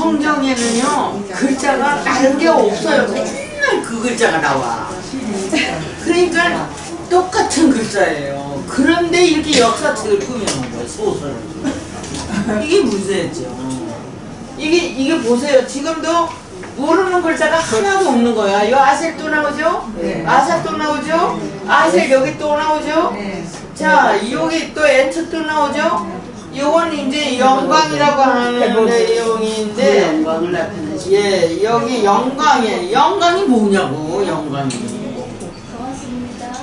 성경에는요 글자가 다른 게 없어요. 맨날 그 글자가 나와. 그러니까 똑같은 글자예요. 그런데 이렇게 역사책을 꾸며놓은 거예요. 소설을. 이게 문제였죠. 이게 보세요. 지금도 모르는 글자가 하나도 없는 거야. 요 아셀 또 나오죠? 네. 아사 또 나오죠? 아셀 여기 또 나오죠? 네. 자, 여기 또 엔트 또 나오죠? 요건 이제 영광이라고 하는 내용인데, 영광을 나타내시. 예, 여기 영광이에요. 영광이 뭐냐고, 영광이. 고맙습니다.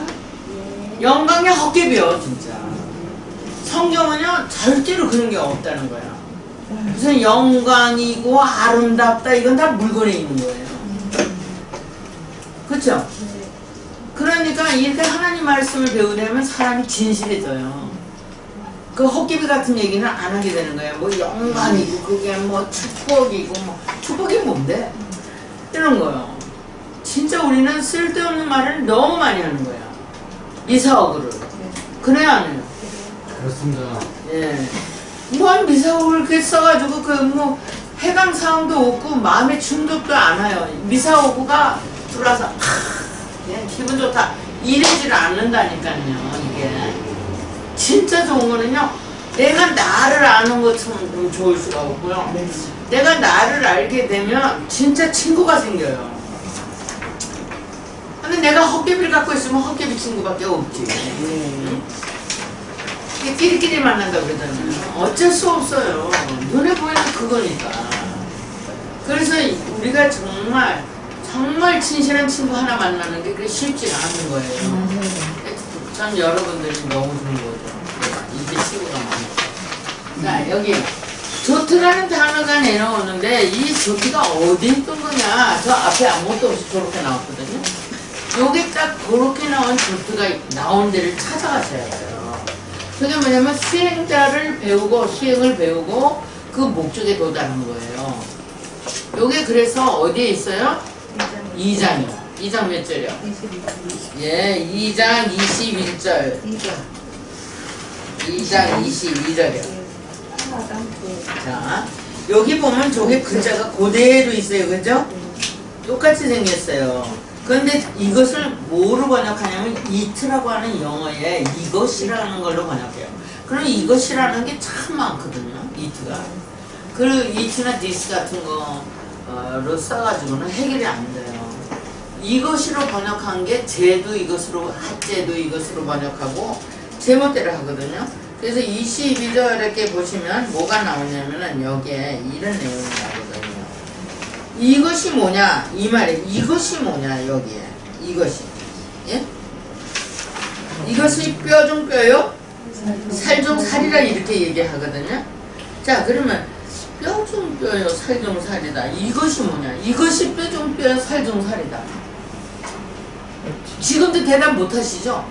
영광이 헛개비요, 진짜. 성경은요, 절대로 그런 게 없다는 거야. 무슨 영광이고 아름답다, 이건 다 물건에 있는 거예요. 그쵸? 그러니까 이렇게 하나님 말씀을 배우려면 사람이 진실해져요. 그 헛개비 같은 얘기는 안 하게 되는 거예요. 뭐 영광이고 그게 뭐 축복이고 뭐 축복이 뭔데? 이런 거요. 진짜 우리는 쓸데없는 말을 너무 많이 하는 거야. 미사오그를. 그래요 안 해요? 그렇습니다. 예. 뭐 미사오그를 이렇게 써가지고 그 뭐 해당 사항도 없고 마음에 충족도 안 와요. 미사오그가 들어와서 그냥 기분 좋다 이러지를 않는다니까요. 이게 진짜 좋은 거는요, 내가 나를 아는 것처럼 좀 좋을 수가 없고요. 내가 나를 알게 되면 진짜 친구가 생겨요. 근데 내가 헛개비를 갖고 있으면 헛개비 친구밖에 없지. 이게 끼리끼리 만난다고 그러잖아요. 어쩔 수 없어요. 눈에 보이는 그거니까. 그래서 우리가 정말 친실한 친구 하나 만나는 게 그게 쉽지가 않은 거예요. 전 여러분들이 너무 좋은 거죠. 이게 친구가 많아요. 자, 여기 조트라는 단어가 내려오는데 이 조트가 어디 있던 거냐? 저 앞에 아무것도 없이 저렇게 나왔거든요. 요게 딱 그렇게 나온 조트가 나온 데를 찾아가셔야 돼요. 그게 뭐냐면 수행자를 배우고 수행을 배우고 그 목적에 도달한 거예요. 요게 그래서 어디에 있어요? 2장이요. 2장 몇 절이요? 22장. 예, 2장 21절. 2장 22절이요. 자, 여기 보면 저게 글자가 그대로 있어요. 그죠? 똑같이 생겼어요. 그런데 이것을 뭐로 번역하냐면 이트라고 하는 영어에 이것이라는 걸로 번역해요. 그럼 이것이라는 게 참 많거든요. 이트가. 그 이트나 디스 같은 거로 써가지고는 해결이 안 돼요. 이것으로 번역한 게 제도 이것으로, 하제도 이것으로 번역하고 제멋대로 하거든요. 그래서 22절 이렇게 보시면 뭐가 나오냐면은 여기에 이런 내용이 나오거든요. 이것이 뭐냐? 이 말에 이것이 뭐냐? 여기에 이것이. 예? 이것이 뼈 중 뼈요? 살 중 살이라 이렇게 얘기하거든요. 자, 그러면 뼈 중 뼈요, 살 중 살이다. 이것이 뭐냐? 이것이 뼈 중 뼈요, 살 중 살이다. 지금도 대답 못 하시죠?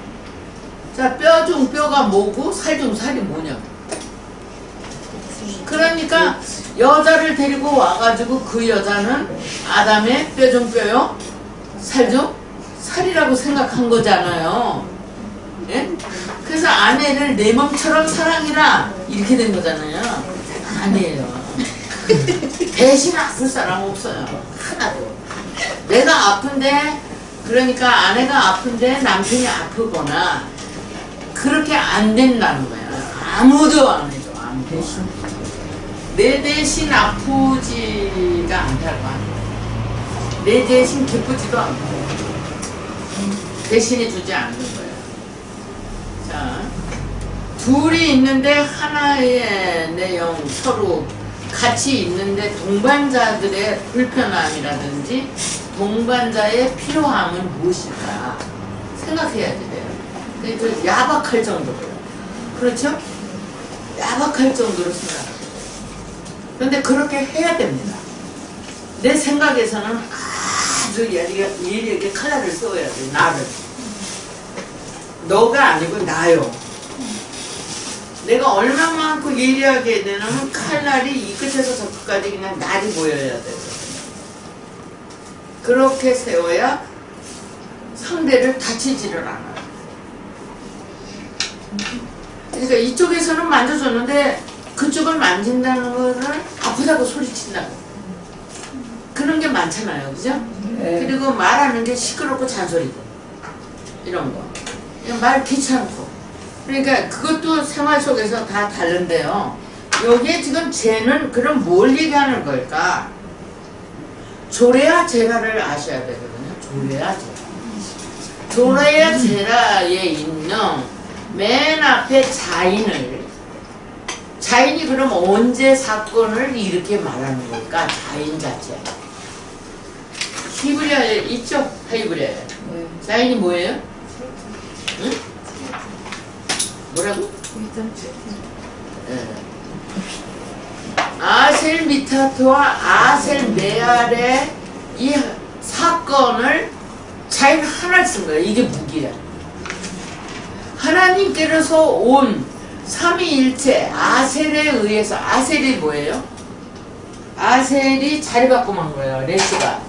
자, 뼈 중 뼈가 뭐고 살 중 살이 뭐냐? 그러니까 여자를 데리고 와가지고 그 여자는 아담의 뼈 중 뼈요, 살 중 살이라고 생각한 거잖아요. 예? 그래서 아내를 내 몸처럼 사랑이라 이렇게 된 거잖아요. 아니에요. 대신 아플 사람 없어요. 하나도. 내가 아픈데, 그러니까 아내가 아픈데 남편이 아프거나 그렇게 안 된다는 거야. 아무도 안 해줘. 아무도. 내 대신 아프지가 않다고 하는 거야. 내 대신 기쁘지도 않고 대신해 주지 않는 거예요. 자, 둘이 있는데 하나의 내용 서로 같이 있는데 동반자들의 불편함이라든지 동반자의 필요함은 무엇일까 생각해야 돼요. 그 야박할 정도로. 그렇죠? 야박할 정도로 생각해요. 그런데 그렇게 해야 됩니다. 내 생각에서는 아주 예리하게 칼날을 써야 돼. 나를. 너가 아니고 나요. 내가 얼마만큼 예리하게 되냐면 칼날이 이 끝에서 저 끝까지 그냥 날이 보여야 돼요. 그렇게 세워야 상대를 다치지를 않아요. 그러니까 이쪽에서는 만져줬는데 그쪽을 만진다는 거를 아프다고 소리친다고. 많잖아요. 그죠? 네. 그리고 말하는 게 시끄럽고 잔소리고 이런 거. 그냥 말 귀찮고. 그러니까 그것도 생활 속에서 다 다른데요. 여기에 지금 쟤는 그럼 뭘 얘기하는 걸까? 조레아 제라를 아셔야 되거든요. 조레아 제라. 조레아 제라에 있는 맨 앞에 자인이 그럼 언제 사건을 이렇게 말하는 걸까? 자인 자체. 히브리어에 있죠? 히브리어에. 네. 자인이 뭐예요? 응? 뭐라고? 예. 아셀 미타트와 아셀 메알의 이 사건을 자인 하나를 쓴 거예요. 이게 무기야. 하나님께로서 온 삼위일체 아셀에 의해서, 아셀이 뭐예요? 아셀이 자리 바꿈한 거예요. 레스가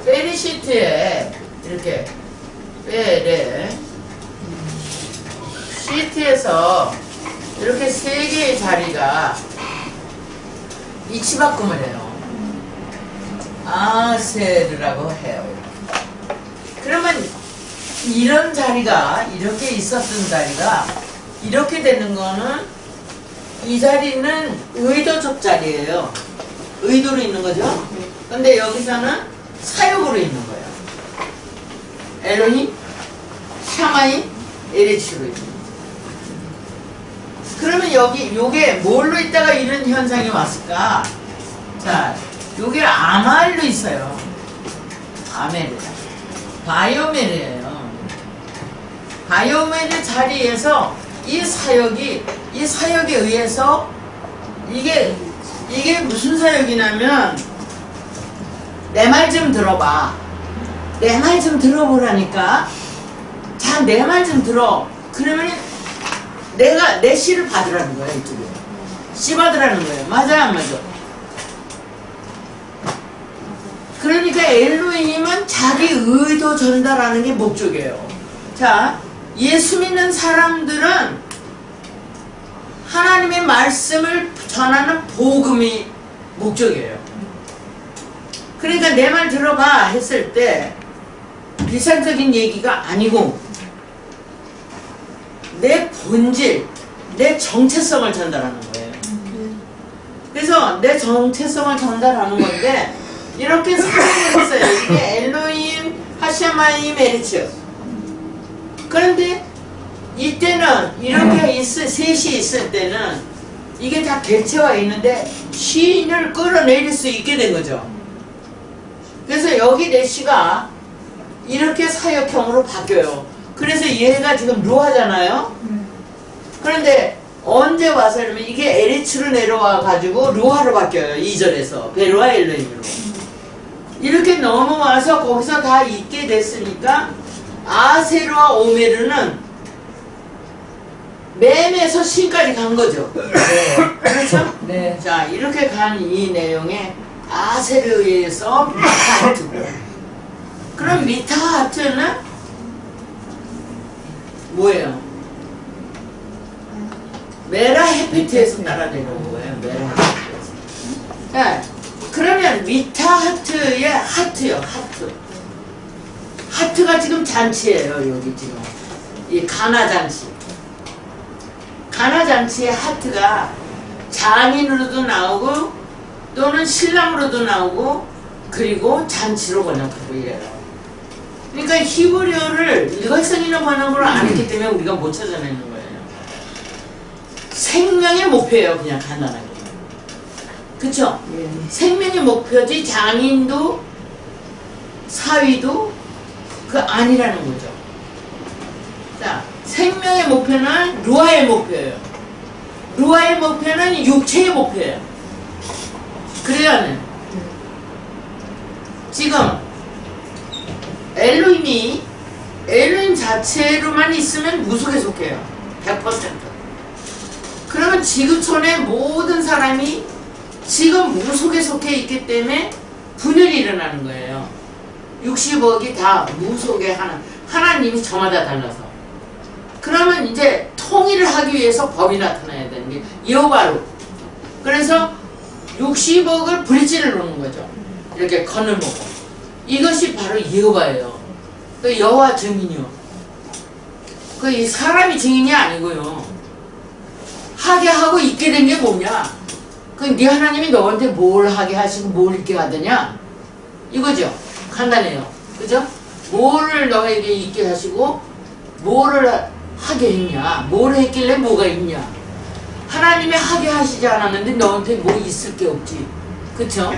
페리시트에 이렇게 페레 시트에서 이렇게 세 개의 자리가 이치바꿈을 해요. 아셀이라고 해요. 그러면 이런 자리가, 이렇게 있었던 자리가 이렇게 되는 거는, 이 자리는 의도적 자리예요. 의도로 있는 거죠. 근데 여기서는 사역으로 있는 거예요. 엘로힘, 샤마임, 에레치로 있는 거예요. 그러면 여기 요게 뭘로 있다가 이런 현상이 왔을까? 자, 요게 아말로 있어요. 아멜, 바이오멜이에요. 바이오멜의 자리에서 이 사역에 의해서 이게 무슨 사역이냐면, 내 말 좀 들어봐. 내 말 좀 들어보라니까. 자, 내 말 좀 들어. 그러면 내 씨를 받으라는 거야, 이쪽에. 씨 받으라는 거예요. 맞아요, 안 맞아? 그러니까 엘로힘은 자기 의도 전달하는 게 목적이에요. 자, 예수 믿는 사람들은 하나님의 말씀을 전하는 복음이 목적이에요. 그러니까 내 말 들어봐 했을 때 비상적인 얘기가 아니고 내 본질, 내 정체성을 전달하는 거예요. 그래서 내 정체성을 전달하는 건데, 이렇게 설명을 했어요. 이게 엘로힘, 하샤마임, 에리츠. 그런데 이때는 이렇게 셋이 있을 때는 이게 다 객체화 있는데 시인을 끌어내릴 수 있게 된 거죠. 그래서 여기 내 시가 이렇게 사역형으로 바뀌어요. 그래서 얘가 지금 루하잖아요. 그런데 언제 와서 이러면 이게 에리츠로 내려와 가지고 루하로 바뀌어요. 2절에서 베루아 엘로힘으로 이렇게 넘어와서 거기서 다 있게 됐으니까 아세르와 오메르는 맴에서 신까지 간 거죠. 네. 그렇죠? 네. 자, 이렇게 간 이 내용에 아세르에서 미타하트고, 그럼 미타하트는 뭐예요? 메라 헤페트에서 따라내려온 거예요. 메라 헤페트에서. 자, 그러면 미타하트의 하트요. 하트가 지금 잔치예요. 여기 지금 이 가나 잔치. 가나 잔치의 하트가 장인으로도 나오고 또는 신랑으로도 나오고 그리고 잔치로 번역하고 이래요. 그러니까 히브리어를 일괄성이나 번역으로 안 했기 때문에 우리가 못 찾아내는 거예요. 생명의 목표예요. 그냥 간단하게. 그쵸? 예. 생명의 목표지 장인도 사위도 그 아니라는 거죠. 자, 생명의 목표는 루아의 목표예요. 루아의 목표는 육체의 목표예요. 그래야 지금 엘로힘 자체로만 있으면 무속에 속해요. 100%. 그러면 지구촌의 모든 사람이 지금 무속에 속해 있기 때문에 분열이 일어나는 거예요. 60억이 다 무속에 하나님이 저마다 달라서. 그러면 이제 통일을 하기 위해서 법이 나타나야 되는 게 여호와로. 그래서 60억을 브릿지를 놓는 거죠. 이렇게 건을 보고. 이것이 바로 여호와예요. 그 여호와 증인이요. 그 이 사람이 증인이 아니고요. 하게 하고 있게 된 게 뭐냐? 그 네 하나님이 너한테 뭘 하게 하시고 뭘 있게 하더냐? 이거죠. 간단해요. 그죠? 뭐를 너에게 있게 하시고 뭐를 하게 했냐? 뭘 했길래 뭐가 있냐? 하나님이 하게 하시지 않았는데 너한테 뭐 있을 게 없지. 그쵸?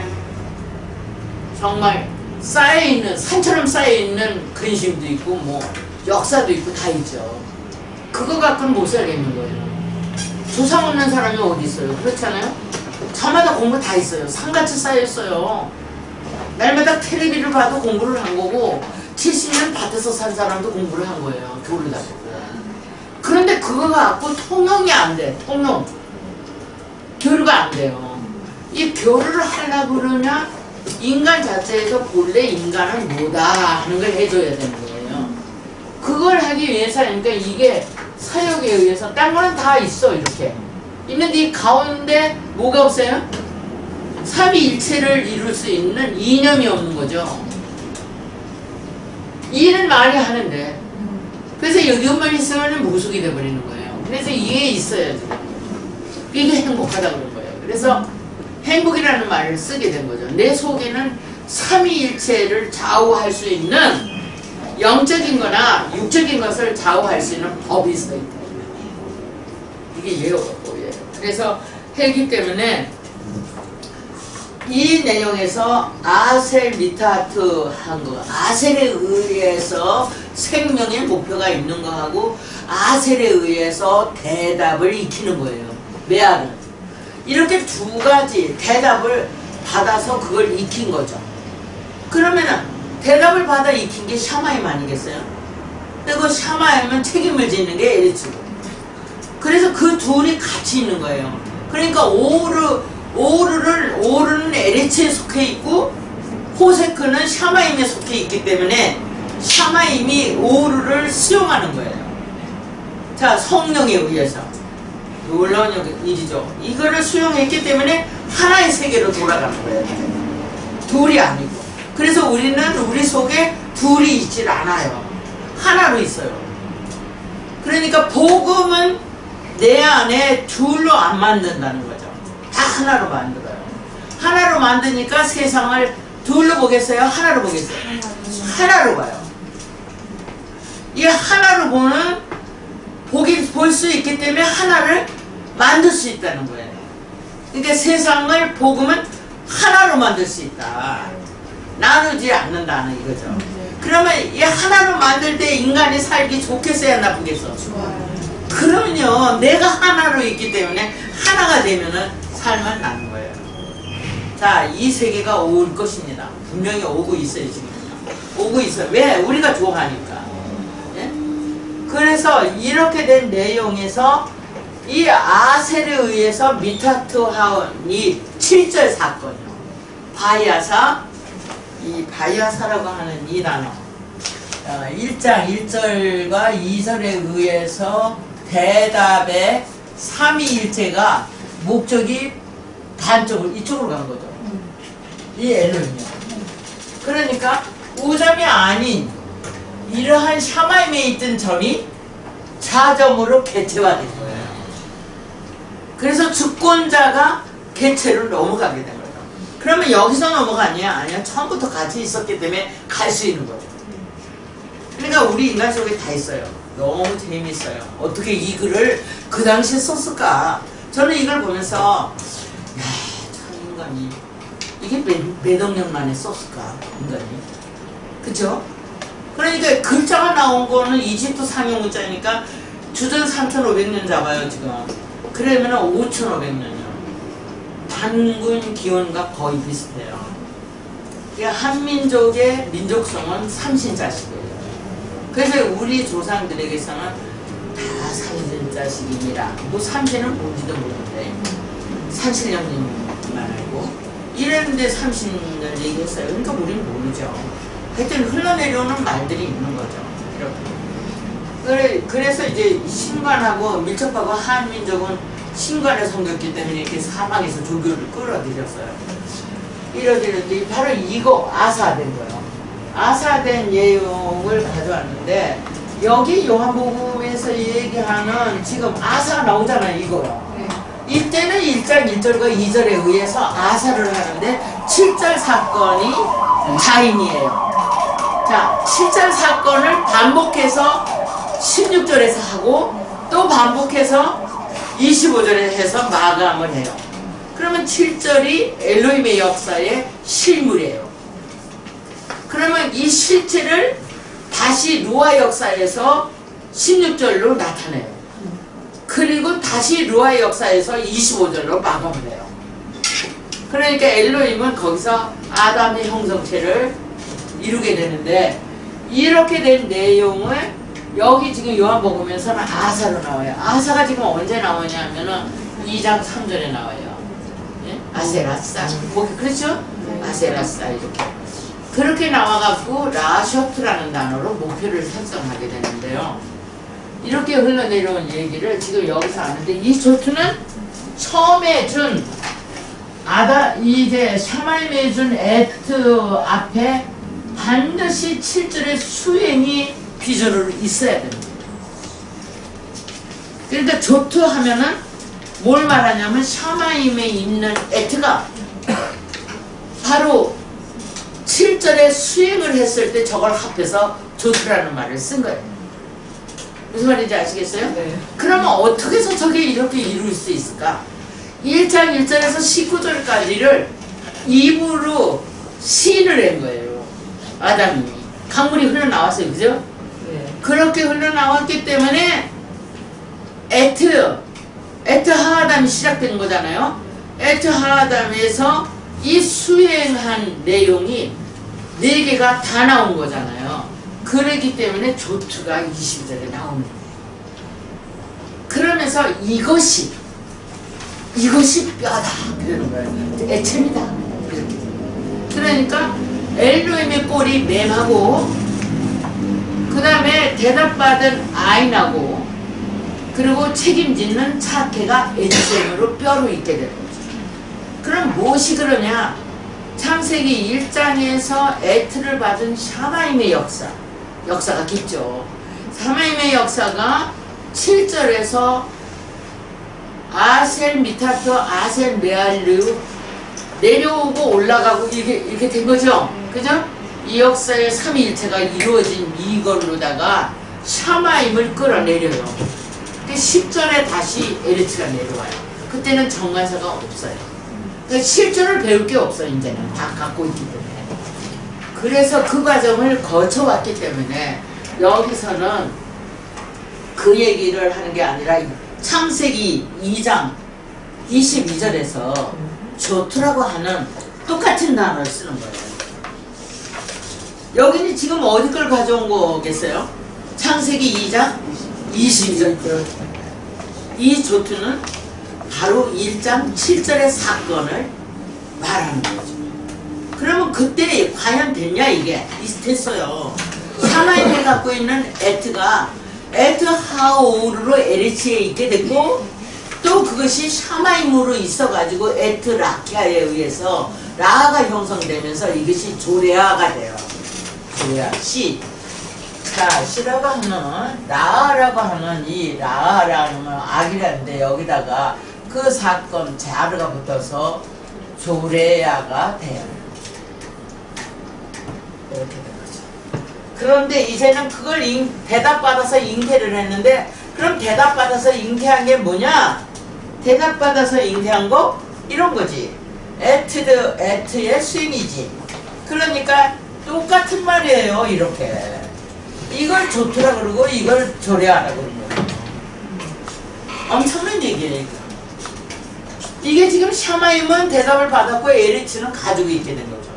정말 쌓여있는, 산처럼 쌓여있는 근심도 있고 뭐 역사도 있고 다 있죠. 그거 갖고는 못 살겠는 거예요. 조상 없는 사람이 어디 있어요? 그렇잖아요? 저마다 공부 다 있어요. 산같이 쌓여있어요. 날마다 텔레비를 봐도 공부를 한 거고 70년 밭에서 산 사람도 공부를 한 거예요. 교를 다니고. 그런데 그거 갖고 통용이 안 돼. 통용. 교류가 안 돼요. 이 교류를 하려고 그러냐? 인간 자체에서 본래 인간은 뭐다 하는 걸 해줘야 되는 거예요. 그걸 하기 위해서 그러니까 이게 사역에 의해서 딴 거는 다 있어 이렇게 있는데 이 가운데 뭐가 없어요? 삼위일체를 이룰 수 있는 이념이 없는 거죠. 이해는 많이 하는데 그래서 여기만 있으면 모속이 돼버리는 거예요. 그래서 이게 있어야지. 이게 행복하다 그런 거예요. 그래서 행복이라는 말을 쓰게 된 거죠. 내 속에는 삼위일체를 좌우할 수 있는 영적인 거나 육적인 것을 좌우할 수 있는 법이 있어요. 이게 예어법이에요. 그래서 했기 때문에 이 내용에서 아셀 미타트 한 거, 아셀에 의해서 생명의 목표가 있는 거하고 아셀에 의해서 대답을 익히는 거예요. 메아는 이렇게 두 가지 대답을 받아서 그걸 익힌 거죠. 그러면은 대답을 받아 익힌 게 샤마임 아니겠어요? 근데 그 샤마임은 책임을 짓는 게 에리츠고. 그래서 그 둘이 같이 있는 거예요. 그러니까 오르는 에리츠에 속해 있고 호세크는 샤마임에 속해 있기 때문에 샤마임이 오르를 수용하는 거예요. 자, 성령에 의해서. 놀라운 일이죠. 이거를 수용했기 때문에 하나의 세계로 돌아가는 거예요. 둘이 아니고. 그래서 우리는 우리 속에 둘이 있질 않아요. 하나로 있어요. 그러니까 복음은 내 안에 둘로 안 만든다는 거죠. 다 하나로 만들어요. 하나로 만드니까 세상을 둘로 보겠어요? 하나로 보겠어요? 하나로 봐요. 이 하나로 보는 볼 수 있기 때문에 하나를 만들 수 있다는 거예요. 그러니까 세상을 복음은 하나로 만들 수 있다. 나누지 않는다는 이거죠. 그러면 이 하나로 만들 때 인간이 살기 좋겠어야 나쁘겠어? 그러면요, 내가 하나로 있기 때문에 하나가 되면은 살만 나는 거예요. 자, 이 세계가 올 것입니다. 분명히 오고 있어요, 지금. 오고 있어요. 왜? 우리가 좋아하니까. 예? 그래서 이렇게 된 내용에서 이 아셀에 의해서 미타트하온이 7절 사건이요. 바야사, 이 바야사라고 하는 이 단어. 1장 1절과 2절에 의해서 대답의 삼위일체가 목적이 반쪽으로 이쪽으로 간 거죠. 이 엘로힘이요. 그러니까 오점이 아닌 이러한 샤마임에 있던 점이 좌점으로 개체화된 거예요. 그래서 주권자가 개체로 넘어가게 된 거죠. 그러면 여기서 넘어가냐? 아니야. 처음부터 같이 있었기 때문에 갈 수 있는 거죠. 그러니까 우리 인간 속에 다 있어요. 너무 재미있어요. 어떻게 이 글을 그 당시에 썼을까? 저는 이걸 보면서 야, 참 인간이 이게 몇 억년 만에 썼을까? 인간이. 그쵸? 그러니까 글자가 나온 거는 이집트 상용 문자니까 주전 3,500년 잡아요 지금. 그러면 5,500년이요. 단군 기원과 거의 비슷해요. 그러니까 한민족의 민족성은 삼신자식이에요. 그래서 우리 조상들에게서는 다 삼신자식입니다. 뭐 삼신은 뭔지도 모르는데 산신령님만 알고 이랬는데 삼신을 얘기했어요. 그러니까 우리는 모르죠. 하여튼 흘러내려오는 말들이 있는 거죠. 이렇게. 그래서 이제 신관하고 밀접하고 한민족은 신관에 섬겼기 때문에 이렇게 사방에서 조교를 끌어들였어요. 이러지는데 바로 이거 아사된 거예요. 아사된 내용을 가져왔는데 여기 요한복음에서 얘기하는 지금 아사가 나오잖아요. 이거요. 이때는 1장 1절과 2절에 의해서 아사를 하는데 7절 사건이 자인이에요. 자, 7절 사건을 반복해서 16절에서 하고 또 반복해서 25절에 해서 마감을 해요. 그러면 7절이 엘로힘의 역사의 실물이에요. 그러면 이 실체를 다시 루아 역사에서 16절로 나타내요. 그리고 다시 루아 역사에서 25절로 마감을 해요. 그러니까 엘로힘은 거기서 아담의 형성체를 이루게 되는데 이렇게 된 내용을 여기 지금 요한복음에서는 아사로 나와요. 아사가 지금 언제 나오냐면은 2장 3절에 나와요. 예? 아세라사. 거기 그렇죠? 아세라사 이렇게. 그렇게 나와갖고 라셔트라는 단어로 목표를 설정하게 되는데요. 이렇게 흘러내려온 얘기를 지금 여기서 하는데 이 조투는 처음에 준 이제 샤마임에 준 에트 앞에 반드시 7절의 수행이 비전으로 있어야 됩니다. 그러니까 조투 하면은 뭘 말하냐면 샤마임에 있는 에트가 바로 7절에 수행을 했을 때 저걸 합해서 조투라는 말을 쓴 거예요. 무슨 말인지 아시겠어요? 네. 그러면 어떻게 해서 저게 이렇게 이룰 수 있을까? 1장 1절에서 19절까지를 입으로 시인을 한 거예요. 아담이. 강물이 흘러나왔어요. 그죠? 네. 그렇게 흘러나왔기 때문에 에트 하아담이 시작된 거잖아요. 에트 하아담에서 이 수행한 내용이 4개가 다 나온 거잖아요. 그러기 때문에 조투가 20절에 나오는 거예요. 그러면서 이것이 뼈다 그러는 거예요. 애체입니다. 이렇게. 그러니까 엘로힘의 꼴이 맴하고 그 다음에 대답받은 아인하고 그리고 책임짓는 차케가 에드셈으로 뼈로 있게 되는 거죠. 그럼 무엇이 그러냐? 창세기 1장에서 에트를 받은 샤마임의 역사가 깊죠. 샤마임의 역사가 7절에서 아셀 미타토 아셀 메알르 내려오고 올라가고 이렇게 된 거죠. 그죠? 이 역사의 삼위일체가 이루어진 이걸로다가 샤마임을 끌어내려요. 10절에 다시 에르츠가 내려와요. 그때는 정관사가 없어요. 그러니까 실전을 배울 게 없어. 이제는 다 갖고 있기 때문에. 그래서 그 과정을 거쳐왔기 때문에 여기서는 그 얘기를 하는 게 아니라 창세기 2장 22절에서 조투라고 하는 똑같은 단어를 쓰는 거예요. 여기는 지금 어디 걸 가져온 거겠어요? 창세기 2장 22절. 이 조투는 바로 1장 7절의 사건을 말하는 거죠. 그러면 그때 과연 됐냐 이게? 됐어요. 샤마임에 갖고 있는 에트가 에트 하오르로 에리치에 있게 됐고 또 그것이 샤마임으로 있어가지고 에트 라키아에 의해서 라가 형성되면서 이것이 조레아가 돼요. 조레아 시. 자, 시라고 하는 라라고 하는 이 라라는 악이라는데 여기다가 그 사건 자르가 붙어서 조레아가 돼요. 이렇게 된 거죠. 그런데 이제는 그걸 대답받아서 잉태를 했는데 그럼 대답받아서 잉태한 게 뭐냐? 대답받아서 잉태한 거 이런 거지. 에트의 수행이지. 그러니까 똑같은 말이에요. 이렇게. 이걸 조투라 그러고 이걸 조레아라 그러는 거예요. 엄청난 얘기예요. 이거. 이게 지금 샤마임은 대답을 받았고 에리츠는 가지고 있게 된 거죠.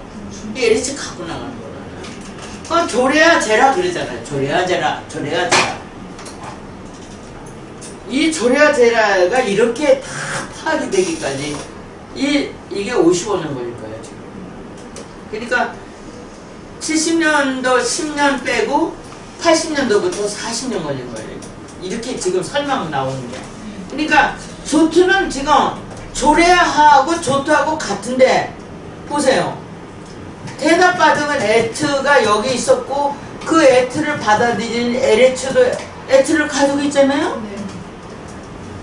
에리츠 갖고 나가는 거잖아요. 조레아 제라 그러잖아요. 조레아 제라. 이 조레아 제라가 이렇게 다 파악이 되기까지 이게 55년 걸릴 거예요. 지금. 그러니까 70년도 10년 빼고 80년도부터 40년 걸린 거예요. 이렇게 지금 설명 나오는 게. 그러니까 조투는 지금 조레아하고 조투하고 같은데 보세요. 대답 받으면 에트가 여기 있었고 그 에트를 받아들이는 LH도 에트를 가지고 있잖아요. 네.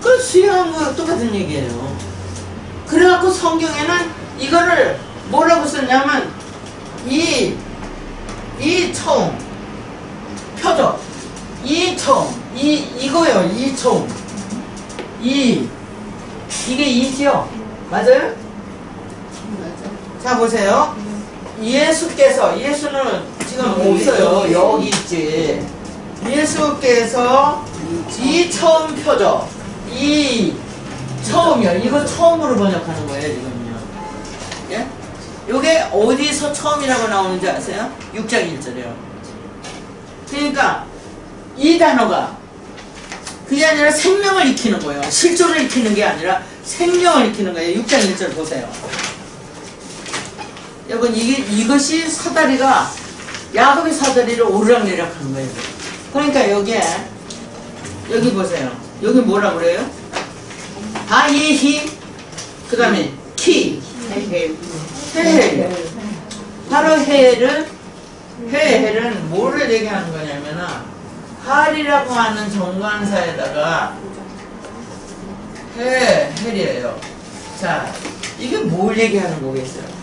그 수요하고 똑같은 얘기예요. 그래갖고 성경에는 이거를 뭐라고 썼냐면 이 처음 표적 이 처음 이거요. 이 처음 이게 이지요. 맞아요? 자 보세요. 예수는 지금 없어요. 여기 있지. 예수께서 이 처음 표적 이 처음이요. 이거 처음으로 번역하는 거예요 지금요. 예? 요게 어디서 처음이라고 나오는지 아세요? 6장 1절이요. 그러니까 이 단어가 그게 아니라 생명을 익히는 거예요. 실존을 익히는 게 아니라 생명을 익히는 거예요. 6장 1절 보세요. 여러분 이것이 사다리가 야곱의 사다리를 오르락내리락 하는 거예요. 그러니까 여기 보세요. 여기 뭐라 그래요? 바예히 그 다음에 키 헤헬 바로 헤헬은 뭐를 얘기하는 거냐면은 할이라고 하는 정관사에다가 헬이에요. 자 이게 뭘 얘기하는 거겠어요?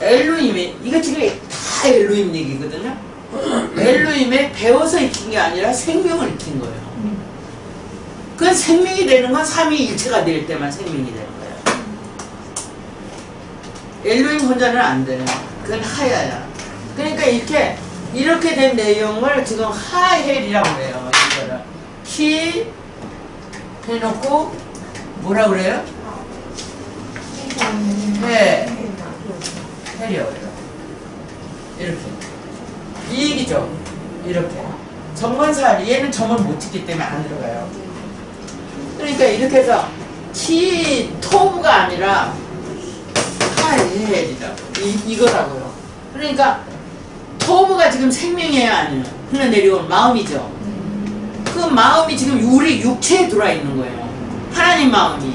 엘로힘이 이거 지금 다 엘로힘 얘기거든요. 엘로힘에 배워서 익힌 게 아니라 생명을 익힌 거예요. 그 생명이 되는 건 삼위일체가 될 때만 생명이 되는 거예요. 엘로힘 혼자는 안 돼요. 그건 하야야. 그러니까 이렇게 된 내용을 지금 하헬이라고 그래요. 이거를 키 해놓고 뭐라 그래요? 헬이요. 이렇게 이 얘기죠. 이렇게 정관사 얘는 점을 못 찍기 때문에 안 들어가요. 그러니까 이렇게 해서 토브가 아니라 하헬이다. 이거라고요. 그러니까 토브가 지금 생명이에요, 아니에요? 흘러내려온 마음이죠. 그 마음이 지금 우리 육체에 들어와 있는 거예요. 하나님 마음이.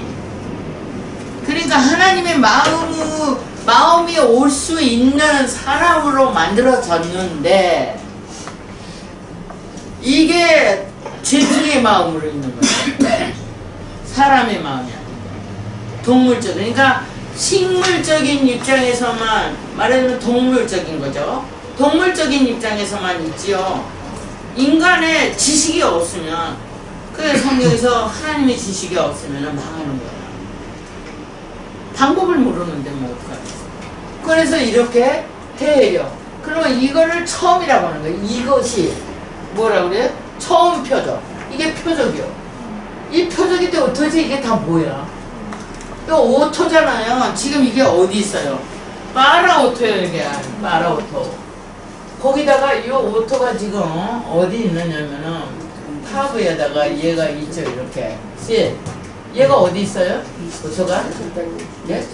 그러니까 하나님의 마음이 올 수 있는 사람으로 만들어졌는데 이게 죄중의 마음으로 있는 거예요. 사람의 마음이 아니고 동물적. 그러니까 식물적인 입장에서만 말하자면 동물적인 거죠. 동물적인 입장에서만 있지요. 인간의 지식이 없으면 그 성경에서 하나님의 지식이 없으면 망하는 거예요. 방법을 모르는데 뭐 어떡하겠어. 그래서 이렇게 해요. 그러면 이거를 처음이라고 하는 거예요. 이것이 뭐라 그래요? 처음 표적. 이게 표적이요. 이 표적인데 도대체 이게 다 뭐야? 이거 오토잖아요. 지금 이게 어디 있어요? 파라오토예요. 이게 파라오토. 거기다가 이 오토가 지금 어디 있느냐면은 타브에다가 얘가 있죠. 이렇게 얘가 어디 있어요? 오토가? 예?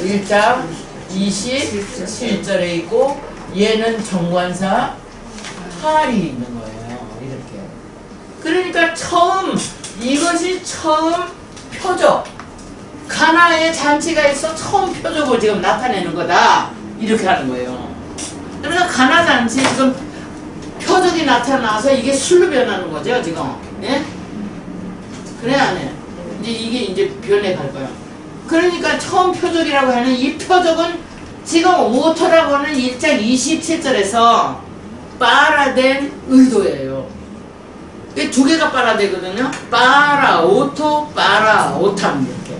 1장 27절에 있고 얘는 정관사 할이 있는 거예요. 이렇게. 그러니까 이것이 처음 표적. 가나의 잔치가 있어 처음 표적을 지금 나타내는 거다. 이렇게 하는 거예요. 그러니까 가나 잔치 지금 표적이 나타나서 이게 술로 변하는 거죠, 지금. 예? 그래, 안 해? 이게 변해갈 거예요. 그러니까 처음 표적이라고 하는 이 표적은 지금 오토라고 하는 1장 27절에서 빨아된 의도예요. 이게 두 개가 빨아되거든요. 빨아오토, 빨아오탐 이렇게.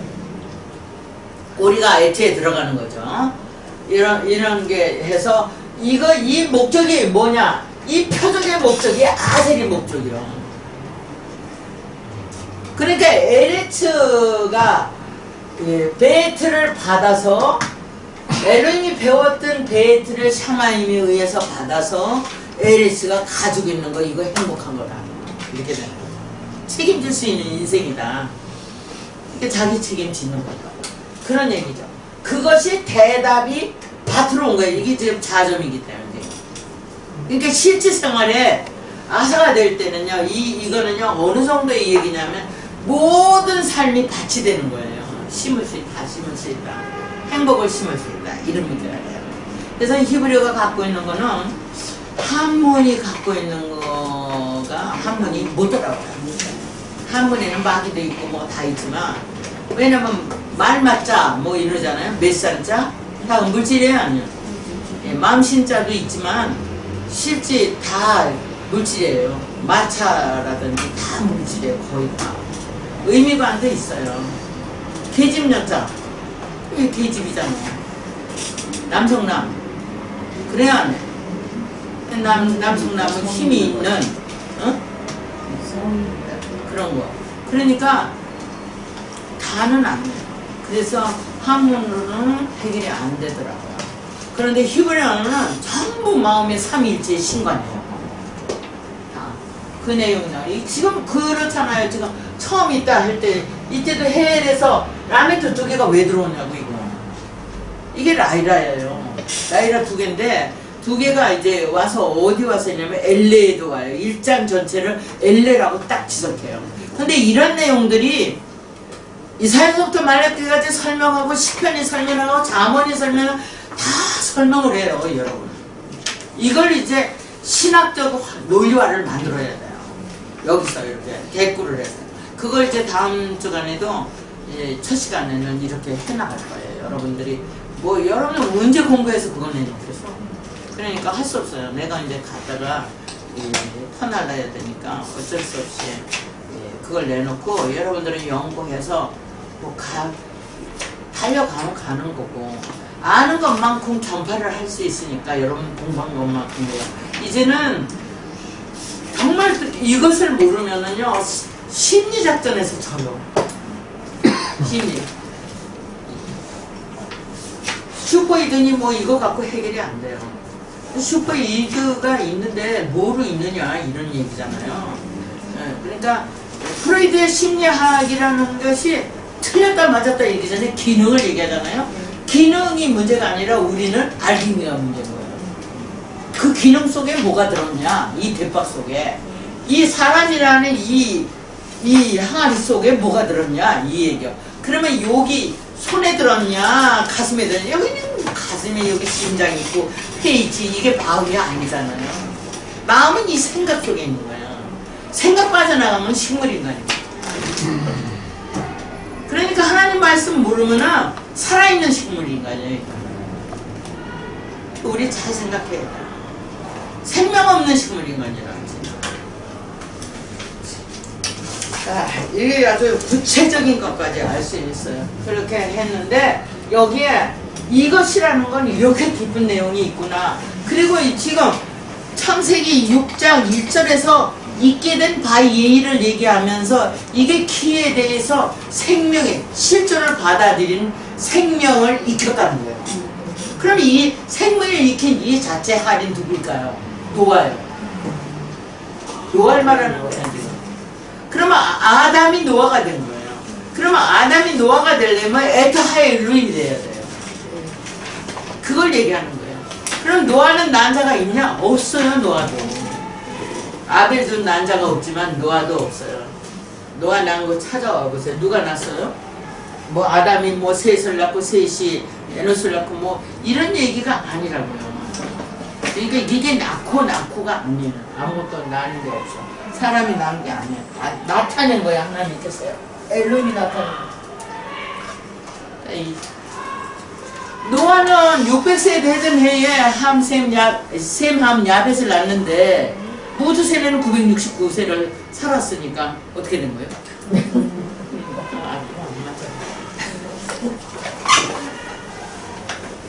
우리가 에트에 들어가는 거죠. 이런 게 해서 이 목적이 뭐냐? 이 표적의 목적이 아셀의 목적이요. 그러니까 에레츠가 베이트를 받아서 에loh임이 배웠던 베이트를 샤마임에 의해서 받아서 에레츠가 가지고 있는 거 이거 행복한 거다. 이렇게 되는 거죠. 책임질 수 있는 인생이다. 이게 자기 책임지는 거다. 그런 얘기죠. 그것이 대답이 다 들어온 거예요. 이게 지금 자점이기 때문에. 그러니까 실제 생활에 아사가 될 때는요, 이거는요, 어느 정도의 얘기냐면, 모든 삶이 밭이 되는 거예요. 다 심을 수 있다. 행복을 심었습니다. 이런 문제가 돼요. 그래서 히브리어가 갖고 있는 거는 한문이 갖고 있는 거가 한문이 못 따라와요. 한문에는 마귀도 있고 뭐 다 있지만 왜냐면 말 맞자 뭐 이러잖아요. 몇 살자 다 물질이에요 아니요. 예, 마음신자도 있지만 실제 다 물질이에요. 마차라든지 다 물질이에요. 거의 다 의미가 안 돼 있어요. 계집여자 이게 계집이잖아요. 남성남 그래야 안 해. 남성남은 힘이 있는 그런 거. 그러니까 다는 안 돼요. 그래서 한문으로는 해결이 안 되더라고요. 그런데 히브리어는 전부 마음의 삼위일체의 신관이에요. 그 내용이나 지금 그렇잖아요. 지금 처음 있다 할 때 이때도 헬에서 라메트 2개가 왜 들어오냐고 이거. 이게 라이라예요. 라이라 2개인데 2개가 이제 와서 어디 와서 있냐면 엘레에도 와요. 1장 전체를 엘레라고 딱 지적해요. 근데 이런 내용들이 이사야서부터 말라기까지 설명하고 시편이 설명하고 잠언이 설명하고 다 설명을 해요. 여러분. 이걸 이제 신학적 논리화를 만들어야 돼요. 여기서 이렇게 개꾸를 해서. 그걸 이제 다음 주간에도 첫 시간에는 이렇게 해나갈 거예요. 여러분들이 뭐 여러분은 언제 공부해서 그걸 내놓겠어? 그러니까 할 수 없어요. 내가 이제 갔다가 퍼날라야 되니까 어쩔 수 없이 그걸 내놓고 여러분들은 연구해서 뭐 달려가면 가는 거고 아는 것만큼 전파를 할 수 있으니까 여러분 공부한 것만큼이에요. 이제는 정말 이것을 모르면은요 심리작전에서 져요. 심리. 슈퍼이드니 뭐 이거 갖고 해결이 안 돼요. 슈퍼이드가 있는데 뭐로 있느냐 이런 얘기잖아요. 그러니까 프로이드의 심리학이라는 것이 틀렸다 맞았다 얘기 전에 기능을 얘기하잖아요. 기능이 문제가 아니라 우리는 알기가 문제인 거예요. 그 기능 속에 뭐가 들었냐 이 대박 속에 이 사람이라는 이 항아리 속에 뭐가 들었냐 이 얘기요. 그러면 여기 손에 들었냐 가슴에 들었냐 여기는 가슴에 여기 심장이 있고 폐 있지 이게 마음이 아니잖아요. 마음은 이 생각 속에 있는 거예요. 생각 빠져나가면 식물인간입니다. 그러니까 하나님 말씀 모르면은 살아있는 식물인간이에요. 우리 잘 생각해야 돼요. 생명 없는 식물인간이라는 이게 아주 구체적인 것까지 알 수 있어요. 그렇게 했는데 여기에 이것이라는 건 이렇게 깊은 내용이 있구나. 그리고 지금 창세기 6장 1절에서 있게 된 바예의를 얘기하면서 이게 키에 대해서 생명의 실존을 받아들인 생명을 익혔다는 거예요. 그럼 이 생명을 익힌 이 자체 할인 누굴까요? 노아예요. 노아를 말하는 거예요. 지금. 그러면 아담이 노아가 된 거예요. 그러면 아담이 노아가 되려면 에타하의 루인이 돼야 돼요. 그걸 얘기하는 거예요. 그럼 노아는 난자가 있냐? 없어요. 노아도. 아벨도 난자가 없지만 노아도 없어요. 노아 난 거 찾아와 보세요. 누가 낳았어요? 뭐 아담이 뭐 셋을 낳고 셋이 에노스를 낳고 뭐 이런 얘기가 아니라고요. 그러니까 이게 낳고가 아니에요. 아무것도 낳는 게 없어. 사람이 낳은 게 아니에요. 나타낸 거야 하나님께서요. 엘론이 나타낸 거예요. 노아는 600세 되던 해에 셈함 야벳을 낳는데 모두 세례는 969세를 살았으니까 어떻게 된 거예요?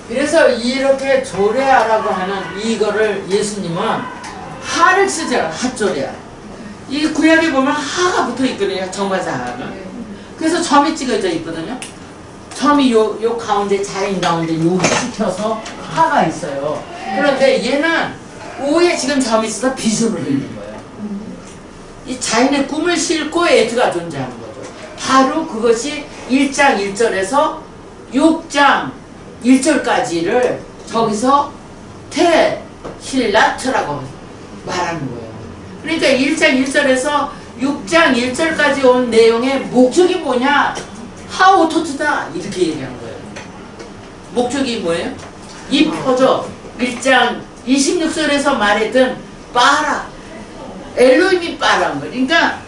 그래서 이렇게 조레아라고 하는 이거를 예수님은 하를 쓰잖아. 핫조레아. 이 구약에 보면 하가 붙어 있거든요. 정바사 하가. 그래서 점이 찍어져 있거든요. 점이 요 가운데 자인 가운데 여기 찍혀서 하가 있어요. 그런데 얘는 오에 지금 점이 있어서 비수로 있는 거예요. 이 자인의 꿈을 싣고 에드가 존재하는 거죠. 바로 그것이 1장 1절에서 6장 1절까지를 저기서 테힐라트라고 말하는 거예요. 그러니까 1장 1절에서 6장 1절까지 온 내용의 목적이 뭐냐? 하오토트다 이렇게 얘기한 거예요. 목적이 뭐예요? 이 퍼져 1장 26절에서 말했던 빠라 엘로힘이 빠라는 거예요. 그러니까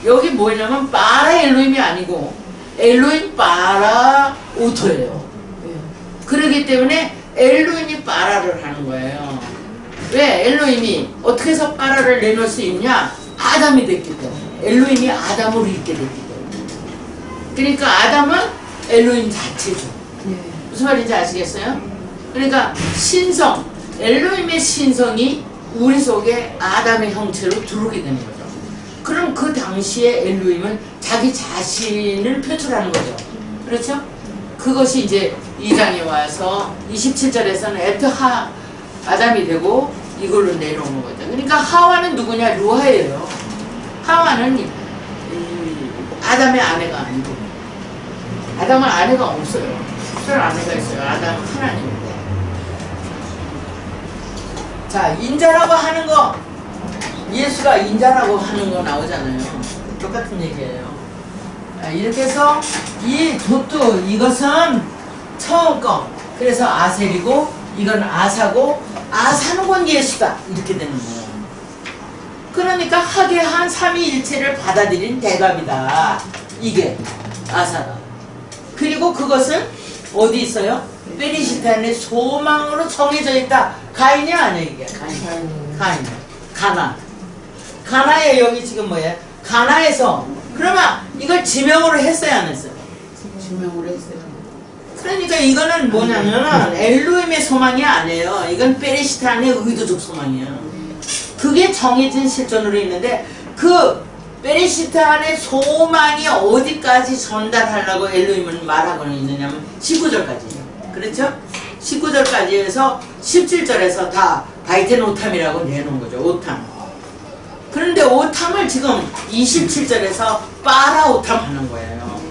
여기 뭐냐면 빠라 엘로힘이 아니고 엘로힘 빠라 오토예요. 그렇기 때문에 엘로힘이 빠라를 하는 거예요. 왜 엘로힘이 어떻게 해서 빠라를 내놓을 수 있냐? 아담이 됐기 때문에 엘로힘이 아담으로 있게 됐기 때문에. 그러니까 아담은 엘로힘 자체죠. 무슨 말인지 아시겠어요? 그러니까 신성 엘로힘의 신성이 우리 속에 아담의 형체로 들어오게 되는 거죠. 그럼 그 당시에 엘로힘은 자기 자신을 표출하는 거죠. 그렇죠? 그것이 이제 2장에 와서 27절에서는 애프터 아담이 되고 이걸로 내려오는 거죠. 그러니까 하와는 누구냐? 루하예요. 하와는 아담의 아내가 아니고 아담은 아내가 없어요. 특별한 아내가 있어요. 아담은 하나님인데. 자, 인자라고 하는 거 예수가 인자라고 하는 거 나오잖아요. 똑같은 얘기예요. 이렇게 해서 이 돛도 이것은 처음 거 그래서 아셀이고 이건 아사고 아사는 건 예수다 이렇게 되는 거예요. 그러니까 하계한 삼위일체를 받아들인 대갑이다. 이게 아사다. 그리고 그것은 어디 있어요? 베리시탄의 소망으로 정해져 있다. 가인이 아니야 이게. 가인. 가나에 여기 지금 뭐예요? 가나에서 그러면 이걸 지명으로 했어요 안 했어요? 지명을 했어요. 그러니까 이거는 뭐냐면 엘로힘의 소망이 아니에요. 이건 베리시탄의 의도적 소망이에요. 그게 정해진 실존으로 있는데 그 베리시탄의 소망이 어디까지 전달하려고 엘로힘은 말하고 있느냐면 19절까지. 그렇죠? 19절까지 해서 17절에서 다 바이텐 오탐이라고 내놓은 거죠. 오탐. 그런데 오탐을 지금 27절에서 빠라 오탐 하는 거예요.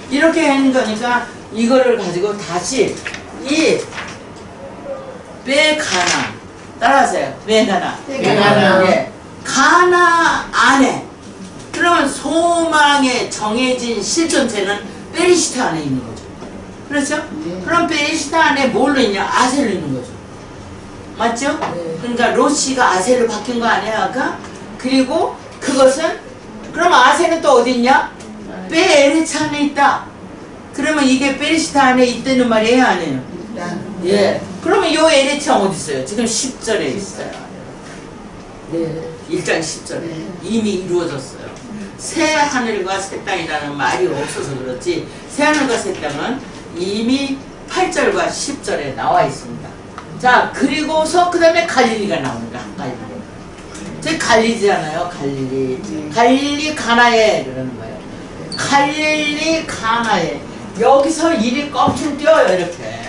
이렇게 하는 거니까 이거를 가지고 다시 이 베가나 따라하세요. 베가나. 예. 가나 안에 그러면 소망에 정해진 실존체는 베리시타 안에 있는 거죠. 그렇죠? 그럼 베리시타 안에 뭘로 있냐? 아셀로 있는 거죠. 맞죠? 그러니까 로시가 아셀로 바뀐 거 아니야 아까? 그리고 그것은 그럼 아셀은 또 어디 있냐? 베에레츠 안에 있다. 그러면 이게 베리시타 안에 있다는 말이에요 아니에요? 예. 그러면 요 에레츠가 어디 있어요? 지금 10절에 있어요. 네. 1장 10절에 이미 이루어졌어요. 새 하늘과 새 땅이라는 말이 없어서 그렇지 새 하늘과 새 땅은 이미 8절과 10절에 나와 있습니다. 자 그리고서 그 다음에 갈릴리가 나옵니다. 갈릴리. 저 갈릴리잖아요. 갈릴리. 갈릴리 가나에 그러는 거예요. 갈릴리 가나에 여기서 일이 껑충 뛰어요 이렇게.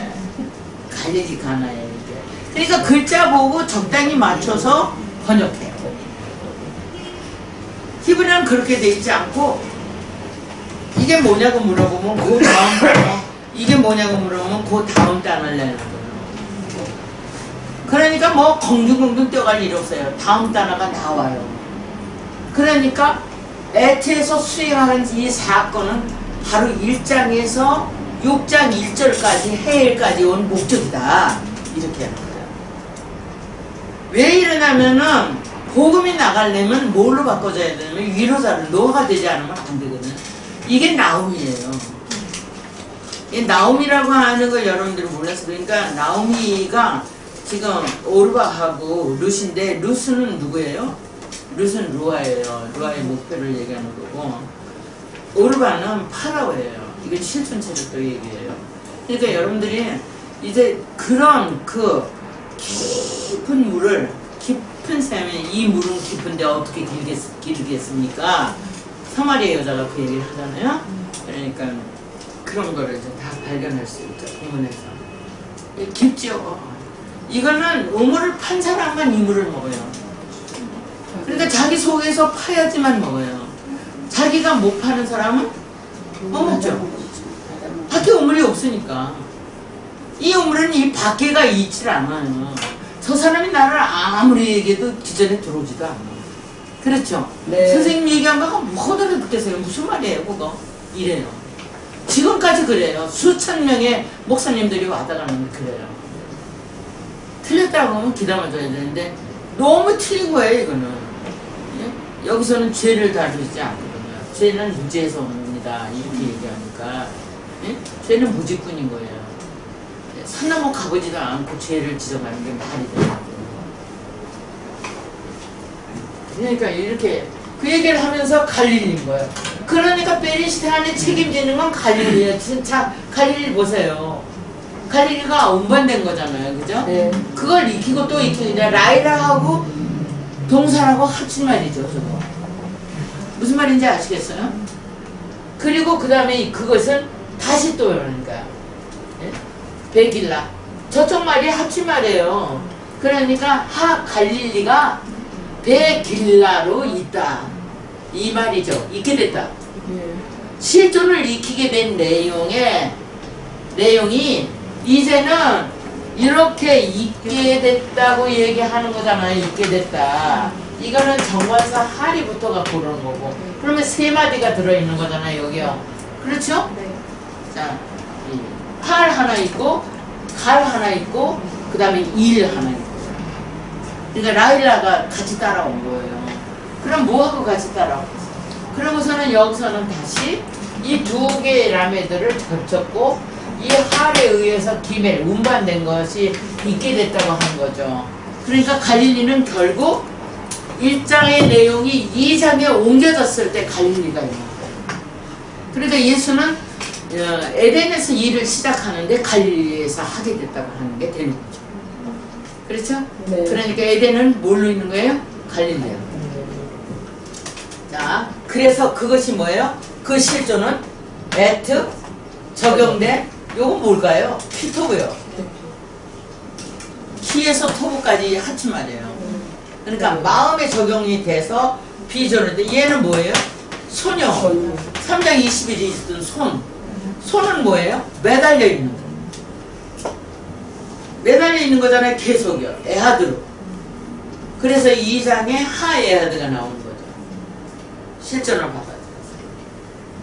갈릴리 가나에 이렇게. 그러니까 글자 보고 적당히 맞춰서 번역해요. 히브리는 그렇게 돼 있지 않고 이게 뭐냐고 물어보면 그 다음 단어 이게 뭐냐고 물어보면 그 다음 단어를 내는 거예요. 그러니까 뭐 공중공중 뛰어갈 일 없어요. 다음 단어가 나와요. 그러니까 에트에서 수행하는 이 사건은 바로 1장에서 6장 1절까지 해일까지 온 목적이다. 이렇게 하는 거예요. 왜 이러냐면은 복음이 나가려면 뭘로 바꿔줘야 되냐면 위로자를 노가 되지 않으면 안 되거든요. 이게 나움이에요. 이 나움이라고 하는 걸 여러분들이 몰라서 그러니까 나움이가 지금 오르바하고 룻인데 룻은 누구예요? 룻은 루아예요. 루아의 목표를 얘기하는 거고 오르바는 파라오예요. 이건 실존체를 또 얘기해요. 그러니까 여러분들이 이제 그런 그 깊은 물을 깊은 샘에 이 물은 깊은데 어떻게 길겠습니까? 사마리아 여자가 그 얘기를 하잖아요. 그러니까 그런 거를 이제 다 발견할 수 있죠. 본문에서. 깊죠. 이거는 우물을 판 사람만 이 물을 먹어요. 그러니까 자기 속에서 파야지만 먹어요. 자기가 못 파는 사람은 못 먹죠. 밖에 우물이 없으니까. 이 우물은 이 밖에가 있질 않아요. 저 사람이 나를 아무리 얘기해도 기전에 들어오지도 않아. 그렇죠? 네. 선생님 얘기한 거가 뭐더라 듣겠어요. 무슨 말이에요 그거? 이래요. 지금까지 그래요. 수천 명의 목사님들이 와다 가는데 그래요. 틀렸다고 하면 기다려줘야 되는데 너무 틀린 거예요, 이거는. 예? 여기서는 죄를 다루지 않거든요. 죄는 무죄에서 옵니다. 이렇게 얘기하니까. 예? 죄는 무죄뿐인 거예요. 산 넘어 가보지도 않고 죄를 지적하는 게 말이 되는 그러니까 이렇게 그 얘기를 하면서 갈릴리인 거예요. 그러니까 페리시테인이 책임지는 건 갈릴리예요. 진짜 갈릴리 보세요. 갈릴리가 운반된 거잖아요, 그죠? 네. 그걸 익히고 또 익히고 이제 라일라하고 동산하고 합친 말이죠, 저거. 무슨 말인지 아시겠어요? 그리고 그 다음에 그것은 다시 또 그러니까 예? 베길라 저쪽 말이 합친 말이에요. 그러니까 갈릴리가 베길라로 있다 이 말이죠. 있게 됐다. 실존을 익히게 된 내용이 이제는 이렇게 있게 됐다고 얘기하는 거잖아요. 있게 됐다. 이거는 정관사 하리부터가 그런 거고. 그러면 세 마디가 들어있는 거잖아요. 여기요. 그렇죠? 네. 자, 할 하나 있고, 갈 하나 있고, 그 다음에 일 하나 있고. 그러니까 라일라가 같이 따라온 거예요. 그럼 뭐하고 같이 따라왔어요? 그러고서는 여기서는 다시 이 두 개의 라메들을 겹쳤고, 이 할에 의해서 기멜, 운반된 것이 있게 됐다고 한 거죠. 그러니까 갈릴리는 결국 1장의 내용이 2장에 옮겨졌을 때 갈릴리가 있는 거예요. 그러니까 예수는 에덴에서 일을 시작하는데 갈릴리에서 하게 됐다고 하는 게 되는 거죠. 그렇죠? 네. 그러니까 에덴은 뭘로 있는 거예요? 갈릴리예요. 자, 그래서 그것이 뭐예요? 그 실존은 에트 적용된 요건 뭘까요? 키토브요. 키에서 토브까지 합친 말이에요. 그러니까 마음에 적용이 돼서 비전인데 얘는 뭐예요? 손형. 3장 20일이 있던 손. 손은 뭐예요? 매달려 있는 거. 매달려 있는 거잖아요. 계속이요. 에하드로. 그래서 2장에 하에하드가 나오는 거죠. 실전을 받아들여서.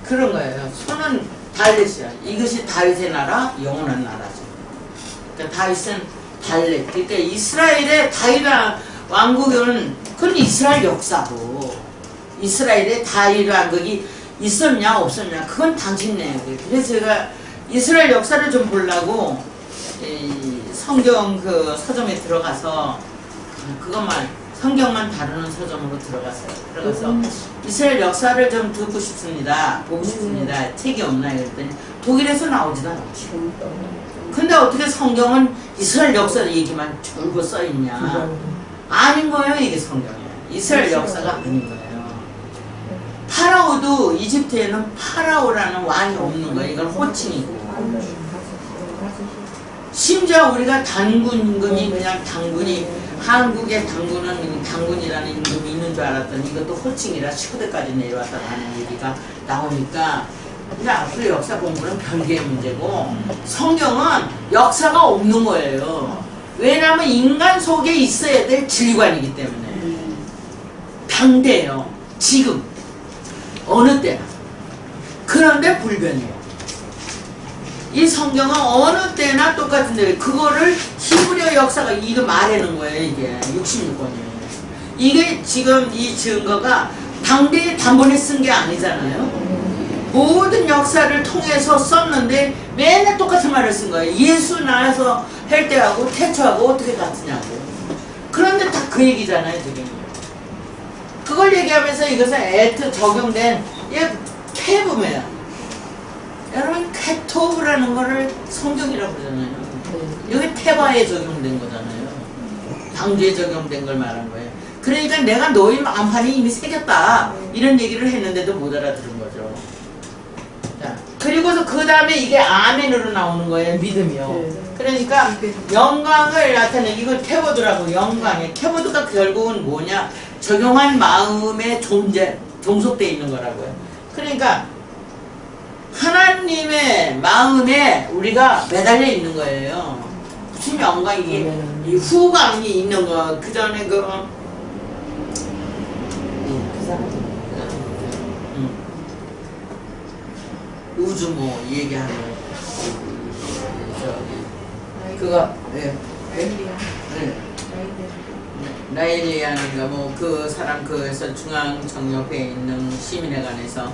그런 거예요. 손은 달렛이야. 이것이 다윗의 나라, 영원한 나라죠. 그러니까 다윗은 달렛. 그러니까 이스라엘의 다윗 왕국은 그건 이스라엘 역사고 이스라엘의 다윗 왕국이 있었냐 없었냐 그건 당신 내용이에요. 그래서 제가 이스라엘 역사를 좀 보려고 성경 그 서점에 들어가서 그것만 성경만 다루는 서점으로 들어가서 이스라엘 역사를 좀 듣고 싶습니다. 보고 싶습니다. 책이 없나요? 그랬더니 독일에서 나오지도 않았지. 근데 어떻게 성경은 이스라엘 역사 얘기만 줄고 써있냐. 아닌 거예요. 이게 성경에. 이스라엘 역사가 아닌 거예요. 파라오도 이집트에는 파라오라는 왕이 없는 거예요. 이건 호칭이고. 심지어 우리가 단군 임금이 그냥 당군이 한국의 당군은 당군이라는 임금이 있는 줄 알았더니 이것도 호칭이라 19대까지 내려왔다고 하는 얘기가 나오니까 근데 앞으로 역사 공부는 별개의 문제고 성경은 역사가 없는 거예요. 왜냐하면 인간 속에 있어야 될 진리관이기 때문에 당대예요. 지금 어느 때나 그런데 불변이에요. 이 성경은 어느 때나 똑같은데 그거를 히브리어 역사가 이거 말하는 거예요. 이게 66권이에요. 이게 지금 이 증거가 당대에 단번에 쓴 게 아니잖아요. 모든 역사를 통해서 썼는데 맨날 똑같은 말을 쓴 거예요. 예수 나와서 할 때하고 태초하고 어떻게 같으냐고. 그런데 다 그 얘기잖아요. 지금. 그걸 얘기하면서 이것은 에트 적용된 폐부매야. 여러분 케토브라는 거를 성경이라고 그러잖아요. 여기 테바에 적용된 거잖아요. 방주에 적용된 걸 말한 거예요. 그러니까 내가 너희 마음판이 이미 새겼다 이런 얘기를 했는데도 못 알아들은 거죠. 자, 그리고서 그 다음에 이게 아멘으로 나오는 거예요. 믿음이요. 그러니까 영광을 나타내는 이걸 케보드라고. 영광에 케보드가 결국은 뭐냐, 적용한 마음의 존재 종속되어 있는 거라고요. 그러니까 하나님의 마음에 우리가 매달려 있는 거예요. 무슨 영광, 이게 이 후광이 있는 거. 그 전에 우주 뭐 얘기하는 저기 그거 네. 나일리아. 네. 나일리아는가 뭐 그 사람 그에서 중앙정옆에 있는 시민회관에서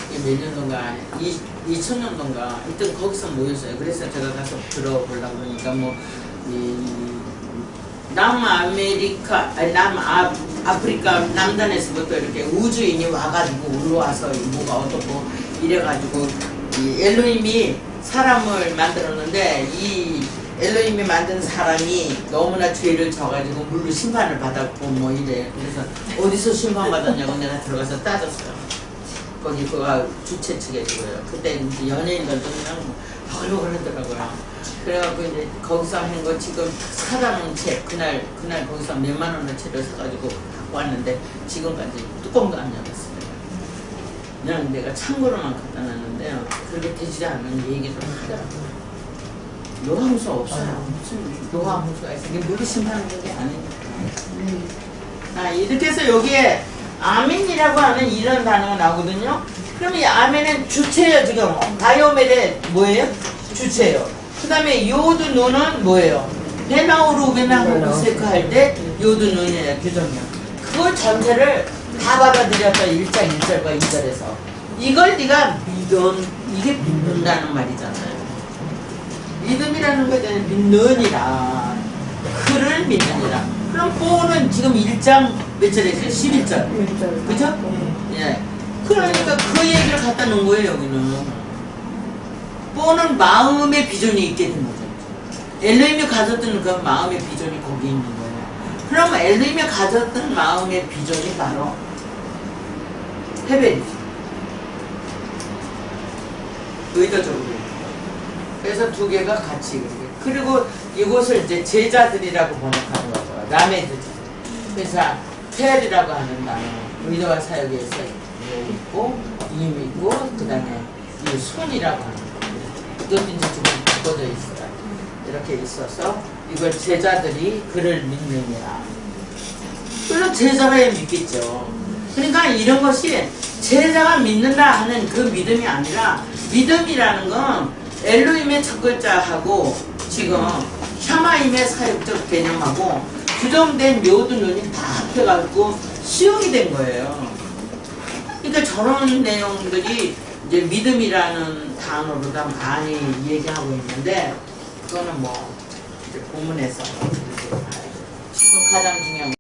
그게 몇 년도인가 2000년도인가 하여튼 거기서 모였어요. 그래서 제가 가서 들어보려고 그러니까 뭐 남아메리카 아니 남아프리카 남단에서부터 이렇게 우주인이 와가지고 올라와서 뭐가 어떻고 이래가지고 이 엘로힘이 사람을 만들었는데 이 엘로힘이 만든 사람이 너무나 죄를 져가지고 물로 심판을 받았고 뭐 이래. 그래서 어디서 심판받았냐고 내가 들어가서 따졌어요. 거기 그가 주최 측에서요. 그때 이제 연예인들도 그냥 허글허글 하더라고요. 그래갖고 이제 거기서 하는 거 지금 사다놓은 책 그날 거기서 몇만 원어치를 사가지고 갖고 왔는데 지금까지 뚜껑도 안 열었어요. 그냥 내가 참고로만 갖다 놨는데요. 그렇게 되지 않는 얘기를 하더라고요. 노하우수 없어요. 노하우수가 있어요. 이게 물을 심하는 게 아니니까. 이렇게 해서 여기에 아멘이라고 하는 이런 단어가 나오거든요. 그럼 이 아멘은 주체예요. 지금 바이오멜의 뭐예요? 주체예요. 그 다음에 요드 눈은 뭐예요? 베나우루 베나우르세크 할 때 요드 눈이에요. 규정이요. 그걸 전체를 다 받아들였다. 1장 1절과 2절에서 이걸 네가 이게 믿는다는 말이잖아요. 믿음이라는 거잖아요. 믿느니라. 그를 믿느니라. 그럼 뽀는 지금 1장 몇 절에 있어요? 11절. 그죠? 예. 그러니까 그 얘기를 갖다 놓은 거예요, 여기는. 뽀는 마음의 비전이 있게 된 거죠. 엘로힘이 가졌던 그 마음의 비전이 거기 있는 거예요. 그럼 엘로힘이 가졌던 마음의 비전이 바로 헤벨이죠. 의도적으로. 그래서 두 개가 같이 이렇게. 그리고 이곳을 이제 제자들이라고 번역하는 거죠. 라메드죠. 그래서 텔이라고 하는 단어, 의도와 사역에 있고, 임 있고, 그 다음에 이 손이라고 하는 거. 이것도 이제 지금 바꿔져 있어요. 이렇게 있어서 이걸 제자들이 그를 믿느니라. 그래서 제자라야 믿겠죠. 그러니까 이런 것이 제자가 믿는다 하는 그 믿음이 아니라 믿음이라는 건 엘로힘의 첫 글자하고 지금 샤마임의 사역적 개념하고 규정된 묘드 눈이 다 합해가지고 수용이 된 거예요. 그러니까 저런 내용들이 이제 믿음이라는 단어로 다 많이 얘기하고 있는데 그거는 뭐 이제 본문에서 지금 가장 중요한